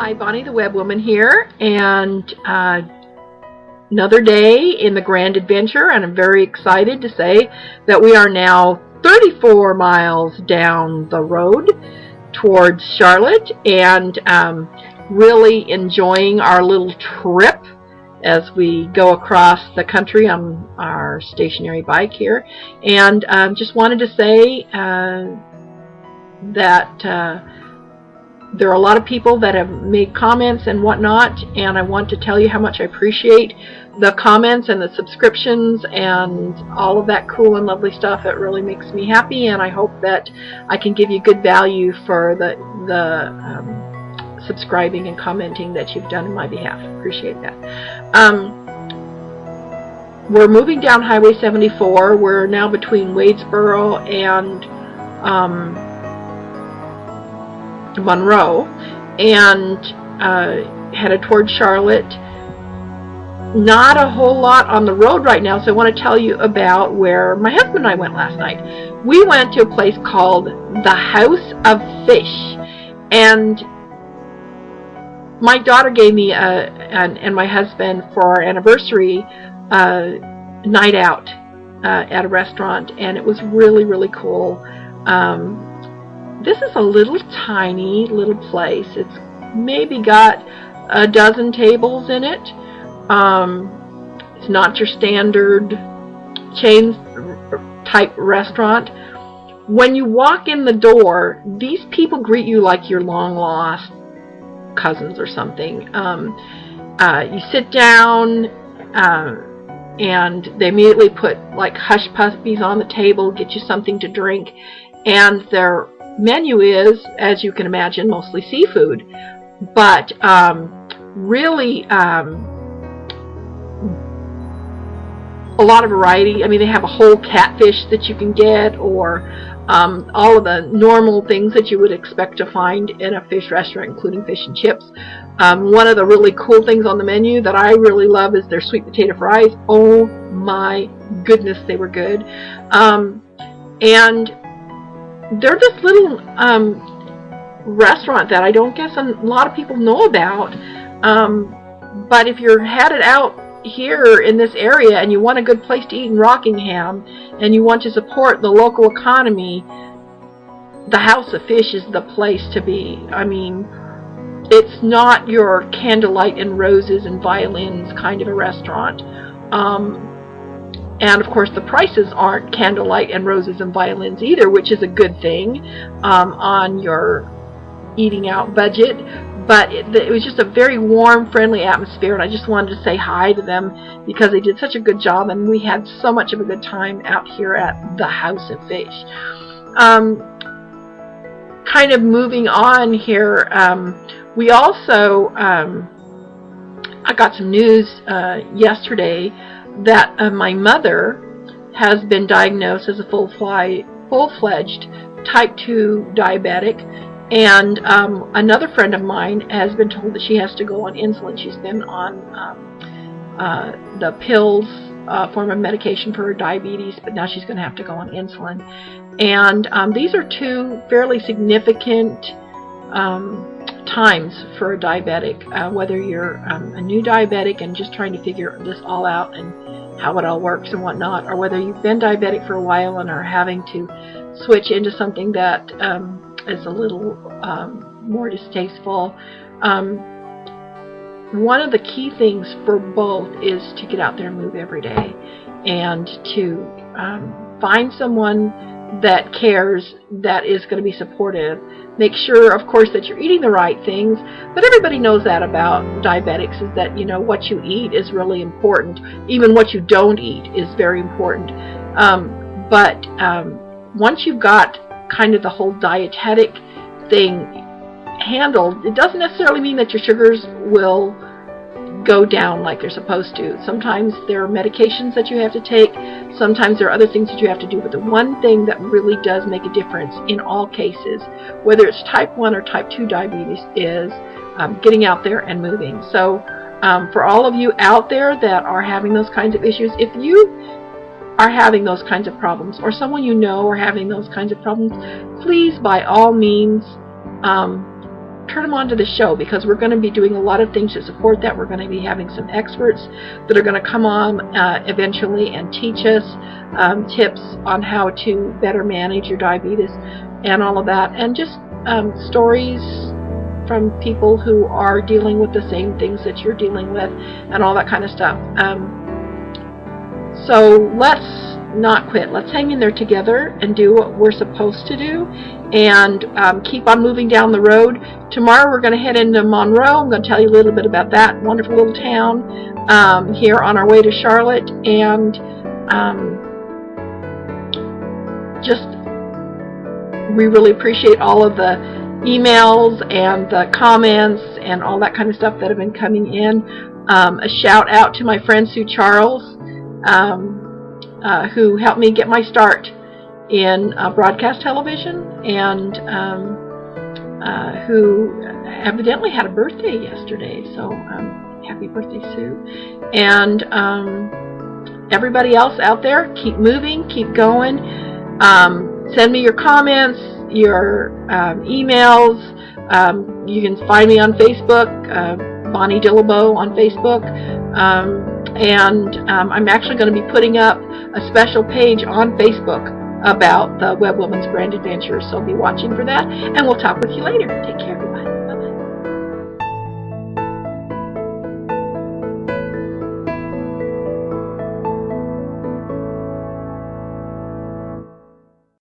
Hi, Bonnie the Web Woman here, and another day in the grand adventure, and I'm very excited to say that we are now 34 miles down the road towards Charlotte, and really enjoying our little trip as we go across the country on our stationary bike here. And just wanted to say that there are a lot of people that have made comments and whatnot, and I want to tell you how much I appreciate the comments and the subscriptions and all of that cool and lovely stuff. It really makes me happy, and I hope that I can give you good value for the subscribing and commenting that you've done in my behalf. Appreciate that. We're moving down Highway 74. We're now between Wadesboro and Monroe, and headed towards Charlotte. Not a whole lot on the road right now, so I want to tell you about where my husband and I went last night. We went to a place called the House of Fish, and my daughter gave me and my husband for our anniversary night out at a restaurant, and it was really, really cool. This is a little tiny little place. It's maybe got a dozen tables in it. It's not your standard chain type restaurant. When you walk in the door, these people greet you like you're long lost cousins or something. You sit down, and they immediately put like hush puppies on the table, get you something to drink, and their menu is, as you can imagine, mostly seafood, but really a lot of variety. I mean, they have a whole catfish that you can get, or all of the normal things that you would expect to find in a fish restaurant, including fish and chips. One of the really cool things on the menu that I really love is their sweet potato fries. Oh my goodness, they were good. And they're this little restaurant that I don't guess a lot of people know about. But if you're headed out here in this area and you want a good place to eat in Rockingham and you want to support the local economy, the House of Fish is the place to be. I mean, it's not your candlelight and roses and violins kind of a restaurant. And of course the prices aren't candlelight and roses and violins either, which is a good thing on your eating out budget. But it was just a very warm, friendly atmosphere, and I just wanted to say hi to them because they did such a good job, and we had so much of a good time out here at the House of Fish. Kind of moving on here, we also, I got some news yesterday that my mother has been diagnosed as a full-fledged type 2 diabetic. And another friend of mine has been told that she has to go on insulin. She's been on the pills form of medication for her diabetes, but now she's going to have to go on insulin. And these are two fairly significant times for a diabetic, whether you're a new diabetic and just trying to figure this all out and how it all works and whatnot, or whether you've been diabetic for a while and are having to switch into something that is a little more distasteful. One of the key things for both is to get out there and move every day, and to find someone that cares, that is going to be supportive. Make sure, of course, that you're eating the right things, but everybody knows that about diabetics, is that, you know, what you eat is really important. Even what you don't eat is very important. But once you've got kind of the whole dietetic thing handled, it doesn't necessarily mean that your sugars will go down like they're supposed to. Sometimes there are medications that you have to take, sometimes there are other things that you have to do, but the one thing that really does make a difference in all cases, whether it's type 1 or type 2 diabetes, is getting out there and moving. So for all of you out there that are having those kinds of issues, if you are having those kinds of problems, or someone you know are having those kinds of problems, please, by all means, turn them on to the show, because we're going to be doing a lot of things to support that. We're going to be having some experts that are going to come on eventually and teach us tips on how to better manage your diabetes and all of that, and just stories from people who are dealing with the same things that you're dealing with and all that kind of stuff. So let's not quit. Let's hang in there together and do what we're supposed to do, and keep on moving down the road. Tomorrow we're going to head into Monroe. I'm going to tell you a little bit about that wonderful little town here on our way to Charlotte, and we really appreciate all of the emails and the comments and all that kind of stuff that have been coming in. A shout out to my friend Sue Charles, who helped me get my start in broadcast television, and who evidently had a birthday yesterday, so happy birthday, Sue. And everybody else out there, keep moving, keep going. Send me your comments, your emails. You can find me on Facebook, Bonnie Dillabough on Facebook. And I'm actually going to be putting up a special page on Facebook about the Web Woman's Brand Adventure, so be watching for that, and we'll talk with you later. Take care, everybody.